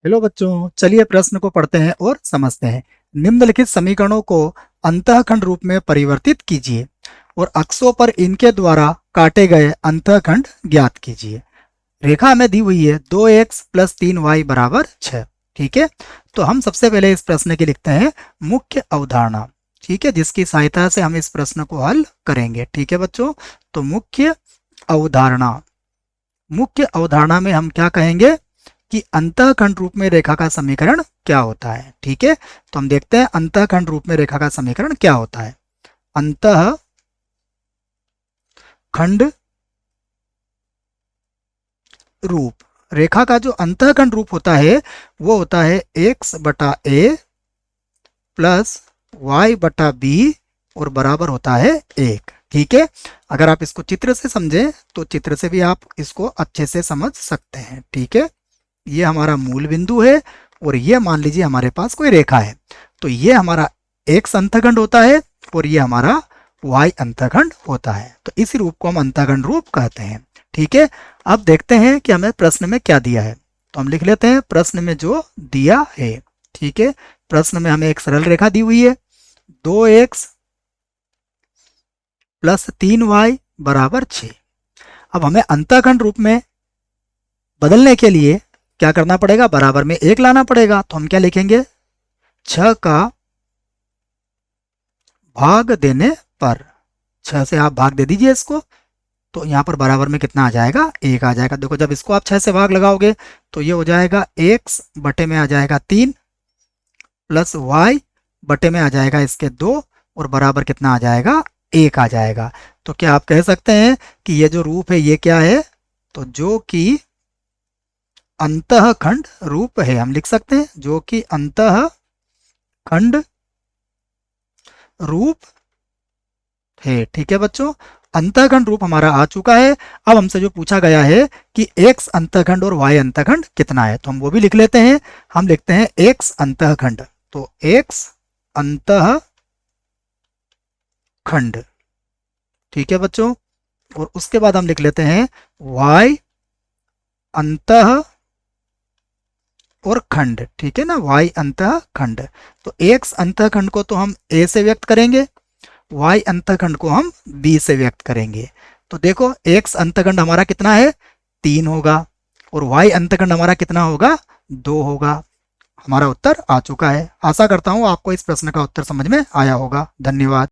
Hello बच्चों, चलिए प्रश्न को पढ़ते हैं और समझते हैं। निम्नलिखित समीकरणों को अंतःखंड रूप में परिवर्तित कीजिए और अक्षों पर इनके द्वारा काटे गए अंतःखंड ज्ञात कीजिए। रेखा हमें दी हुई है 2x + 3y = 6। ठीक है, तो हम सबसे पहले इस प्रश्न की लिखते हैं मुख्य अवधारणा। ठीक है, जिसकी सहायता से हम इस प्रश्न को हल करेंगे। ठीक है बच्चों, तो मुख्य अवधारणा में हम क्या कहेंगे कि अंतःखंड रूप में रेखा का समीकरण क्या होता है। ठीक है, तो हम देखते हैं अंतःखंड रूप में रेखा का समीकरण क्या होता है। अंतःखंड रूप रेखा का जो अंतःखंड रूप होता है वो होता है x/a प्लस y/b और बराबर होता है 1। ठीक है, अगर आप इसको चित्र से समझें तो चित्र से भी आप इसको अच्छे से समझ सकते हैं। ठीक है, ये हमारा मूल बिंदु है और ये मान लीजिए हमारे पास कोई रेखा है, तो ये हमारा x अंतःखंड होता है और ये हमारा y अंतःखंड होता है। तो इस रूप को हम अंतःखंड रूप कहते हैं। ठीक है, अब देखते हैं कि हमें प्रश्न में क्या दिया है। तो हम लिख लेते हैं प्रश्न में जो दिया है। ठीक है, प्रश्न में हमें एक सरल रेखा दी हुई है 2x + 3y = 6। अब हमें अंतःखंड रूप में बदलने के लिए क्या करना पड़ेगा, बराबर में 1 लाना पड़ेगा। तो हम क्या लिखेंगे, 6 का भाग देने पर, 6 से आप भाग दे दीजिए इसको, तो यहाँ पर बराबर में कितना आ जाएगा, 1 आ जाएगा। देखो जब इसको आप 6 से भाग लगाओगे तो ये हो जाएगा x बटे में आ जाएगा 3 प्लस y बटे में आ जाएगा इसके 2 और बराबर कितना आ जाएगा, 1 आ जाएगा। तो क्या आप कह सकते हैं कि ये जो रूप है ये क्या है, तो जो कि अंतःखंड रूप है, हम लिख सकते हैं जो कि अंतःखंड रूप है। ठीक है बच्चों, अंतःखंड रूप हमारा आ चुका है। अब हमसे जो पूछा गया है कि x अंतःखंड और y अंतःखंड कितना है, तो हम वो भी लिख लेते हैं। हम लिखते हैं x अंतःखंड, तो x अंतःखंड। ठीक है बच्चों, और उसके बाद हम लिख लेते हैं y अंतः और खंड। ठीक है ना, y अंतःखंड। तो x अंतःखंड को तो हम a से व्यक्त करेंगे, y अंतःखंड को हम b से व्यक्त करेंगे। तो देखो x अंतःखंड हमारा कितना है, 3 होगा और y अंतःखंड हमारा कितना होगा, 2 होगा। हमारा उत्तर आ चुका है। आशा करता हूं आपको इस प्रश्न का उत्तर समझ में आया होगा। धन्यवाद।